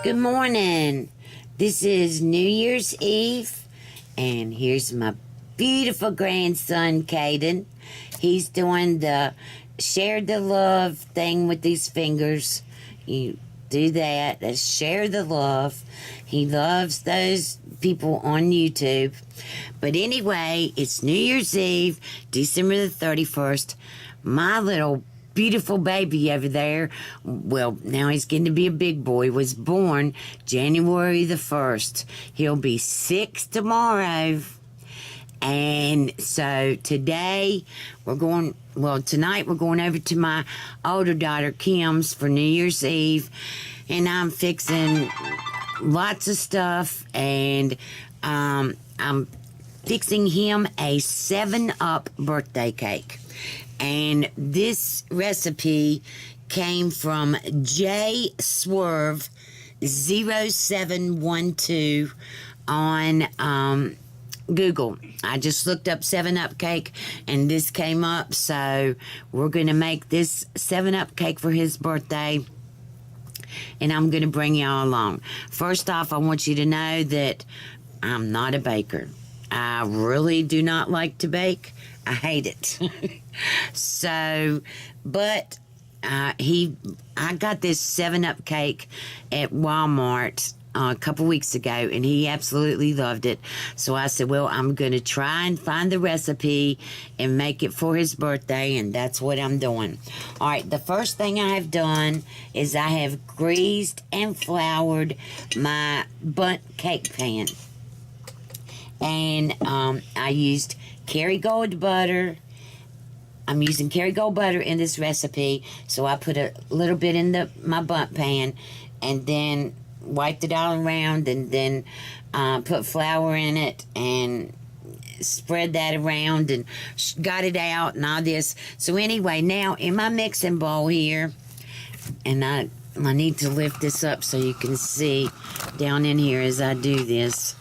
Good morning. This is New Year's Eve, and here's my beautiful grandson, Kaydyn. He's doing the share the love thing with these fingers. You do that. That's share the love. He loves those people on YouTube. But anyway, it's New Year's Eve, December the 31st. My little beautiful baby over there, well, now he's getting to be a big boy, was born January the 1st. He'll be 6 tomorrow. And so today tonight we're going over to my older daughter Kim's for New Year's Eve, and I'm fixing lots of stuff, and I'm fixing him a 7-Up birthday cake. And this recipe came from J Swerve 0712 on Google. I just looked up 7-Up cake and this came up, so we're going to make this 7-Up cake for his birthday, and I'm going to bring y'all along. First off, I want you to know that I'm not a baker. I really do not like to bake. I hate it. So, but I got this 7-Up cake at Walmart a couple weeks ago, and he absolutely loved it. So I said, well, I'm going to try and find the recipe and make it for his birthday, and that's what I'm doing. All right, the first thing I've done is I have greased and floured my bundt cake pan. And I used Kerrygold butter. I'm using Kerrygold butter in this recipe, so I put a little bit in my bundt pan, and then wiped it all around, and then put flour in it and spread that around and got it out and all this. So anyway, now in my mixing bowl here, and I need to lift this up so you can see down in here as I do this.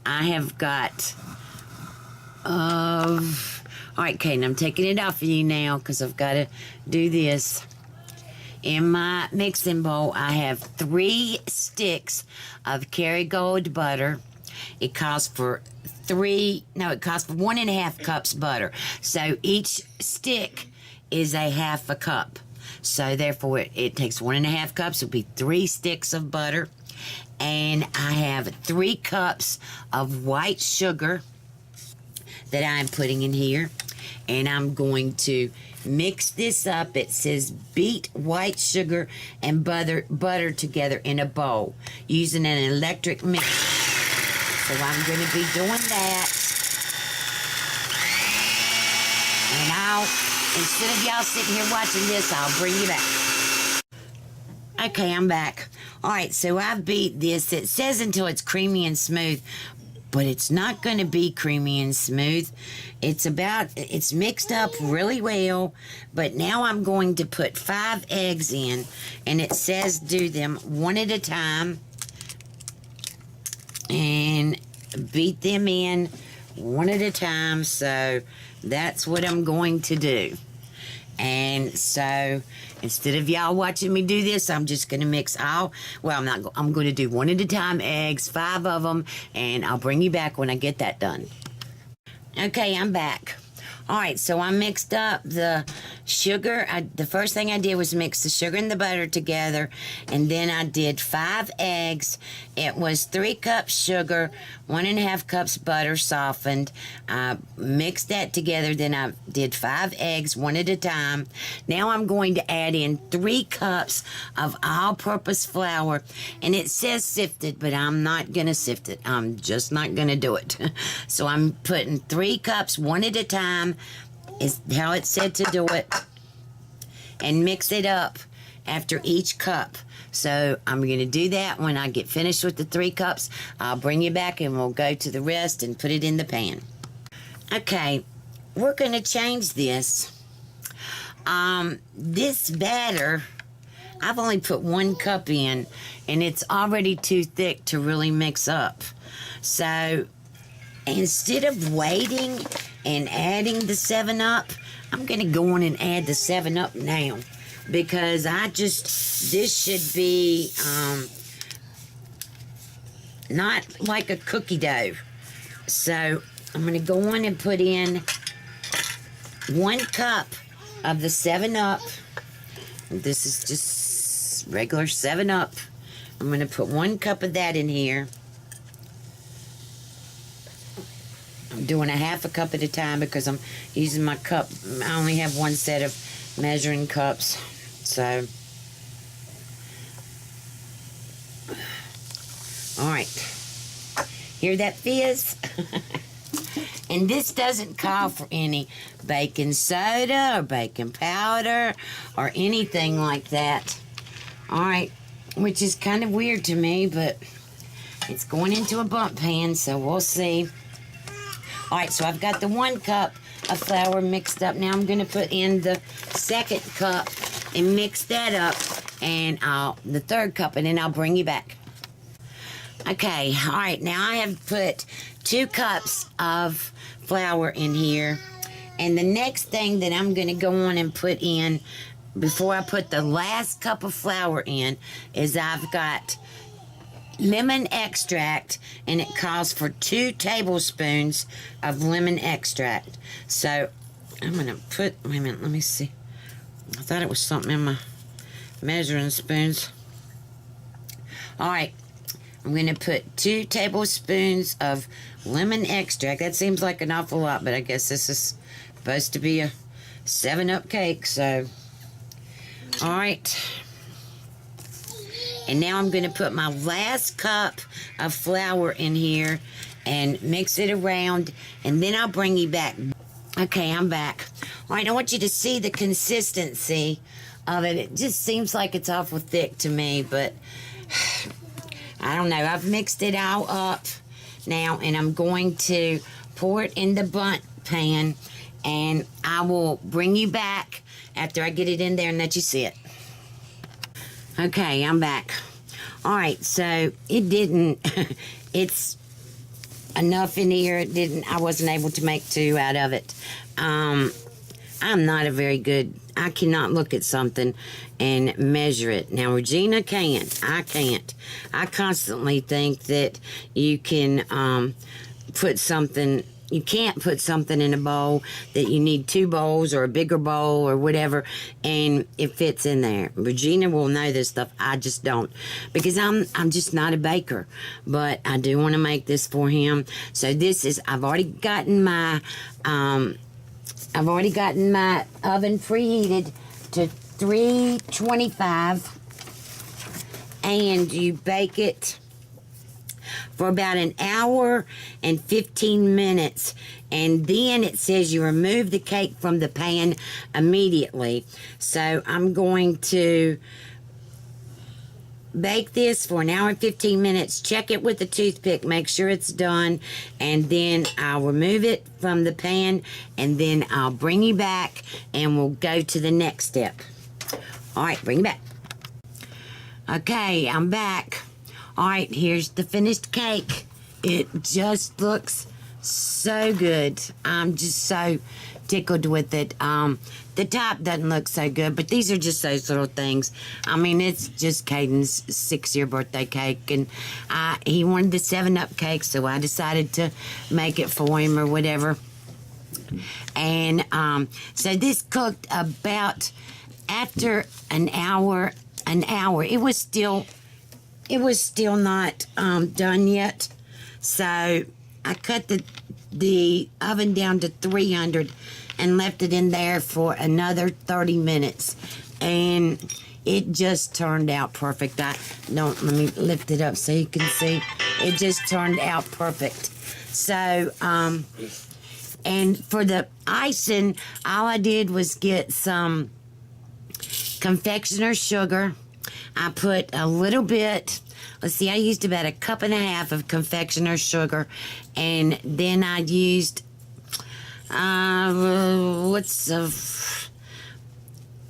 I have got all right, Kaydyn, I'm taking it off of you now because I've got to do this. In my mixing bowl, I have 3 sticks of Kerrygold butter. It calls for 1.5 cups butter. So each stick is a half a cup. So therefore, it takes 1.5 cups. It would be 3 sticks of butter. And I have 3 cups of white sugar that I'm putting in here. And I'm going to mix this up. It says beat white sugar and butter together in a bowl using an electric mixer. So I'm going to be doing that. And instead of y'all sitting here watching this, I'll bring you back. Okay, I'm back. All right, so I beat this. It says until it's creamy and smooth, but it's not going to be creamy and smooth. It's mixed up really well, but now I'm going to put 5 eggs in, and it says do them one at a time and beat them in one at a time. So that's what I'm going to do. And so instead of y'all watching me do this, I'm just going to mix I'm going to do one at a time eggs, 5 of them, and I'll bring you back when I get that done. Okay, I'm back. All right, so I mixed up the sugar. The first thing I did was mix the sugar and the butter together, and then I did 5 eggs. It was 3 cups sugar, 1.5 cups butter softened. I mixed that together, then I did 5 eggs, one at a time. Now I'm going to add in 3 cups of all-purpose flour, and it says sifted, but I'm not going to sift it. I'm just not going to do it. So I'm putting 3 cups, one at a time, is how it said to do it, and mix it up after each cup. So I'm going to do that. When I get finished with the 3 cups, I'll bring you back and we'll go to the rest and put it in the pan. Okay, we're going to change this. This batter, I've only put 1 cup in, and it's already too thick to really mix up. So instead of waiting and adding the 7-Up, I'm going to go on and add the 7-Up now, because this should be not like a cookie dough. So I'm going to go on and put in 1 cup of the 7-Up. This is just regular 7-Up. I'm going to put 1 cup of that in here. I'm doing a half a cup at a time because I'm using my cup. I only have 1 set of measuring cups. So, all right. Hear that fizz? And this doesn't call for any baking soda or baking powder or anything like that. All right, which is kind of weird to me, but it's going into a bundt pan, so we'll see. All right, so I've got the 1 cup of flour mixed up. Now I'm going to put in the 2nd cup and mix that up, and the 3rd cup, and then I'll bring you back. Okay, all right, now I have put 2 cups of flour in here, and the next thing that I'm going to go on and put in before I put the last cup of flour in is I've got lemon extract, and it calls for 2 tablespoons of lemon extract. So I'm going to put, wait a minute, let me see. I thought it was something in my measuring spoons. All right, I'm going to put 2 tablespoons of lemon extract. That seems like an awful lot, but I guess this is supposed to be a 7-Up cake, so. All right. And now I'm going to put my last cup of flour in here and mix it around, and then I'll bring you back. Okay, I'm back. All right, I want you to see the consistency of it. It just seems like it's awful thick to me, but I don't know. I've mixed it all up now, and I'm going to pour it in the bundt pan, and I will bring you back after I get it in there and let you see it. Okay, I'm back. All right, so it didn't, it's enough in here. It didn't, I wasn't able to make 2 out of it. I'm not a very good, I cannot look at something and measure it. Now, Regina can. I can't. I constantly think that you can put something, you can't put something in a bowl, that you need 2 bowls or a bigger bowl or whatever, and it fits in there. Regina will know this stuff. I just don't, because I'm just not a baker, but I do want to make this for him. So this is, I've already gotten my oven preheated to 325, and you bake it for about 1 hour and 15 minutes, and then it says you remove the cake from the pan immediately. So I'm going to bake this for 1 hour and 15 minutes, check it with a toothpick, make sure it's done, and then I'll remove it from the pan, and then I'll bring you back and we'll go to the next step. All right, bring you back. Okay, I'm back. All right, here's the finished cake. It just looks so good. I'm just so tickled with it. The top doesn't look so good, but these are just those little things. I mean, it's just Kaydyn's 6-year birthday cake, and he wanted the 7-Up cake, so I decided to make it for him or whatever. And so this cooked about after an hour. It was still not done yet, so I cut the oven down to 300 and left it in there for another 30 minutes, and it just turned out perfect. Let me lift it up so you can see. It just turned out perfect. So and for the icing, all I did was get some confectioner's sugar. I put a little bit, let's see, I used about 1.5 cups of confectioner's sugar, and then I used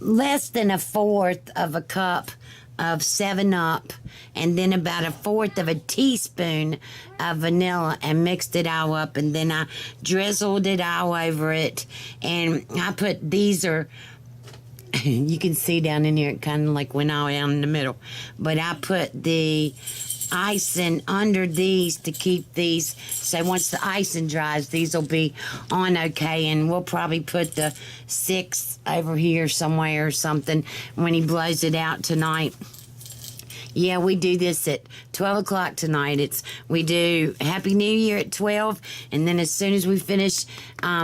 less than 1/4 cup of 7-Up, and then about 1/4 teaspoon of vanilla, and mixed it all up, and then I drizzled it all over it, and I put, these are, you can see down in here, it kind of like went all down in the middle, but I put the icing under these to keep these. So once the icing dries, these will be on okay. And we'll probably put the 6 over here somewhere or something when he blows it out tonight. Yeah, we do this at 12 o'clock tonight. We do Happy New Year at 12, and then as soon as we finish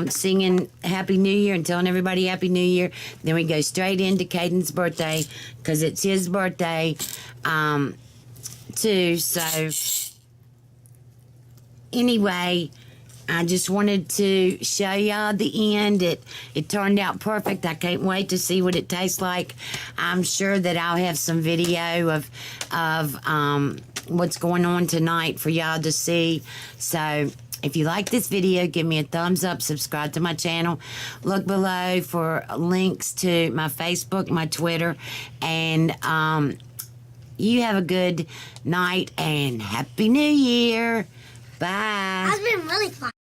singing Happy New Year and telling everybody Happy New Year, then we go straight into Kaydyn's birthday, because it's his birthday too. So anyway, I just wanted to show y'all the end. It turned out perfect. I can't wait to see what it tastes like. I'm sure that I'll have some video of what's going on tonight for y'all to see. So if you like this video, give me a thumbs up, subscribe to my channel. Look below for links to my Facebook, my Twitter, and you have a good night and Happy New Year. Bye. That's been really fun.